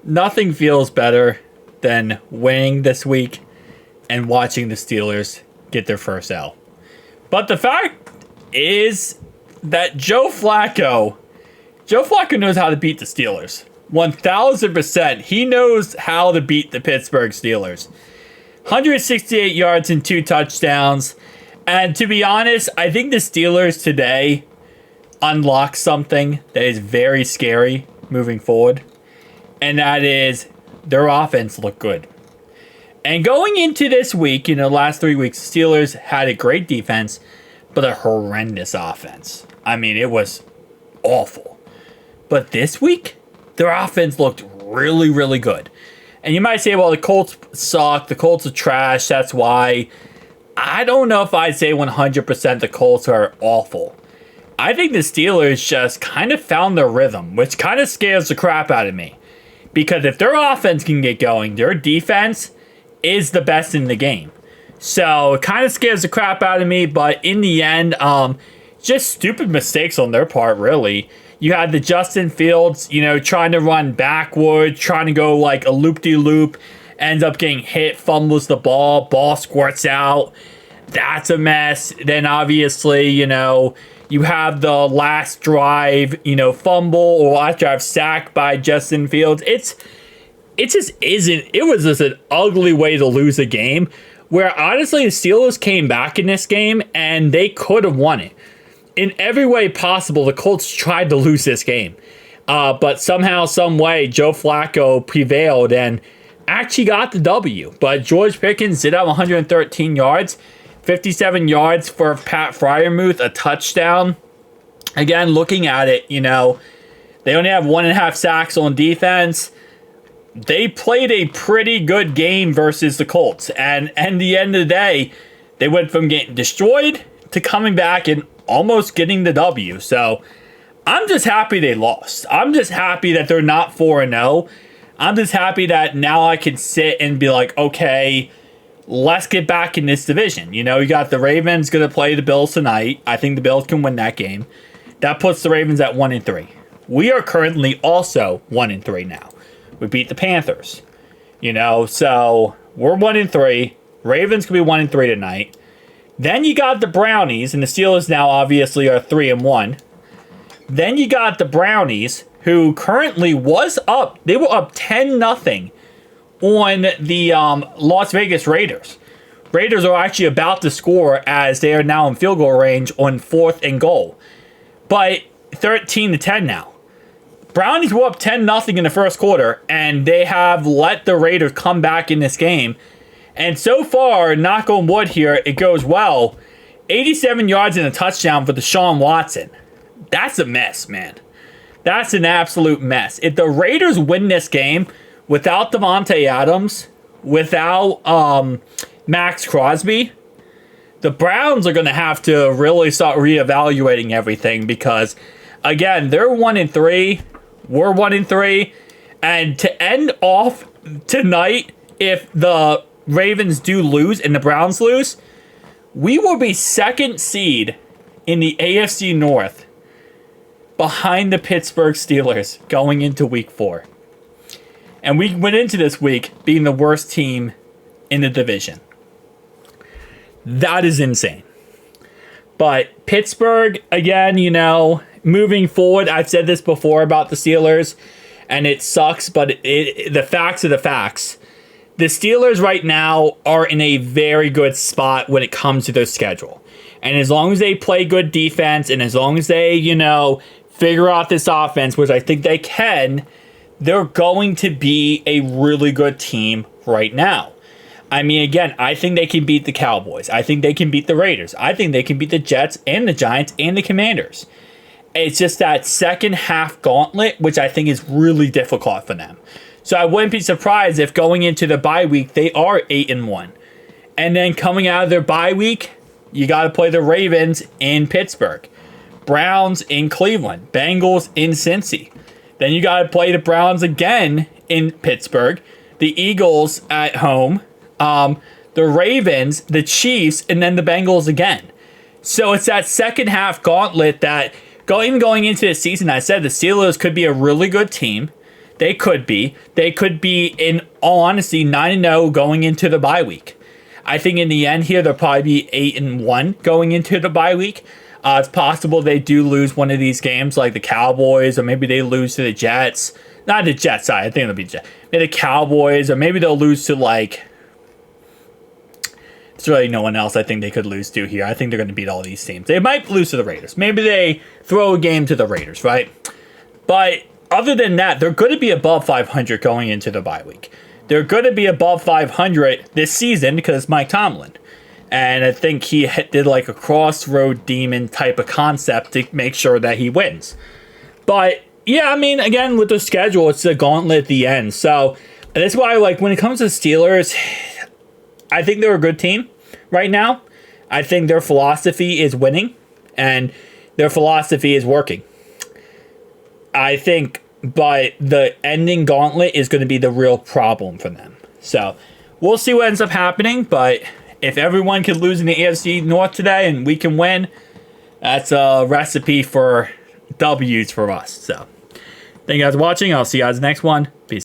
nothing feels better than winning this week and watching the Steelers get their first L. But the fact is that Joe Flacco knows how to beat the Steelers. 1,000%. He knows how to beat the Pittsburgh Steelers. 168 yards and 2 touchdowns. And to be honest, I think the Steelers today unlock something that is very scary moving forward. And that is their offense looked good. And going into this week, the last 3 weeks, the Steelers had a great defense, but a horrendous offense. I mean, it was awful. But this week, their offense looked really, really good. And you might say, well, the Colts suck. The Colts are trash. That's why. I don't know if I'd say 100% the Colts are awful. I think the Steelers just kind of found their rhythm, which kind of scares the crap out of me. Because if their offense can get going, their defense is the best in the game. So it kind of scares the crap out of me, but in the end, just stupid mistakes on their part, really. You had the Justin Fields, trying to run backward, trying to go like a loop-de-loop, ends up getting hit, fumbles the ball squirts out. That's a mess. Then obviously, you have the last drive, fumble or last drive sack by Justin Fields. It was just an ugly way to lose a game where honestly the Steelers came back in this game and they could have won it. In every way possible, the Colts tried to lose this game. But somehow, some way, Joe Flacco prevailed and actually got the W. But George Pickens did have 113 yards, 57 yards for Pat Freiermuth, a touchdown. Again, looking at it, they only have 1.5 sacks on defense. They played a pretty good game versus the Colts. And at the end of the day, they went from getting destroyed to coming back and almost getting the W. So I'm just happy they lost. I'm just happy that they're not 4-0. I'm just happy that now I can sit and be like, okay, let's get back in this division. You got the Ravens going to play the Bills tonight. I think the Bills can win that game. That puts the Ravens at 1-3. We are currently also 1-3 now. We beat the Panthers. So we're 1-3. Ravens could be 1-3 tonight. Then you got the Brownies, and the Steelers now obviously are 3-1. Then you got the Brownies, who currently was up. They were up 10-0 on the Las Vegas Raiders. Raiders are actually about to score as they are now in field goal range on 4th and goal. But 13-10 now. Brownies were up 10-0 in the first quarter, and they have let the Raiders come back in this game. And so far, knock on wood here, it goes well. 87 yards and a touchdown for Deshaun Watson. That's a mess, man. That's an absolute mess. If the Raiders win this game without Devontae Adams, without Max Crosby, the Browns are going to have to really start reevaluating everything because, again, they're 1-3. We're 1-3. And to end off tonight, if the Ravens do lose and the Browns lose, we will be 2nd seed in the AFC North behind the Pittsburgh Steelers going into week 4. And we went into this week being the worst team in the division. That is insane. But Pittsburgh, again, moving forward, I've said this before about the Steelers, and it sucks, but the facts are the facts. The Steelers right now are in a very good spot when it comes to their schedule. And as long as they play good defense and as long as they, figure out this offense, which I think they can, they're going to be a really good team right now. I mean, again, I think they can beat the Cowboys. I think they can beat the Raiders. I think they can beat the Jets and the Giants and the Commanders. It's just that second half gauntlet, which I think is really difficult for them. So I wouldn't be surprised if going into the bye week, they are 8-1. And then coming out of their bye week, you got to play the Ravens in Pittsburgh, Browns in Cleveland, Bengals in Cincy. Then you got to play the Browns again in Pittsburgh, the Eagles at home, the Ravens, the Chiefs, and then the Bengals again. So it's that second half gauntlet that going into the season, I said the Steelers could be a really good team. They could be. They could be, in all honesty, 9-0 going into the bye week. I think in the end here, they'll probably be 8-1 going into the bye week. It's possible they do lose one of these games, like the Cowboys, or maybe they lose to the Jets. Not the Jets side. I think it'll be Jets. Maybe the Cowboys, or maybe they'll lose to, like... There's really no one else I think they could lose to here. I think they're going to beat all these teams. They might lose to the Raiders. Maybe they throw a game to the Raiders, right? But other than that, they're going to be above 500 going into the bye week. They're going to be above 500 this season because it's Mike Tomlin. And I think he did like a crossroad demon type of concept to make sure that he wins. But yeah, I mean, again, with the schedule, it's a gauntlet at the end. So that's why, like, when it comes to Steelers, I think they're a good team right now. I think their philosophy is winning, and their philosophy is working. I think, but the ending gauntlet is going to be the real problem for them. So we'll see what ends up happening, but if everyone can lose in the AFC North today and we can win, that's a recipe for W's for us. So thank you guys for watching. I'll see you guys next one. Peace.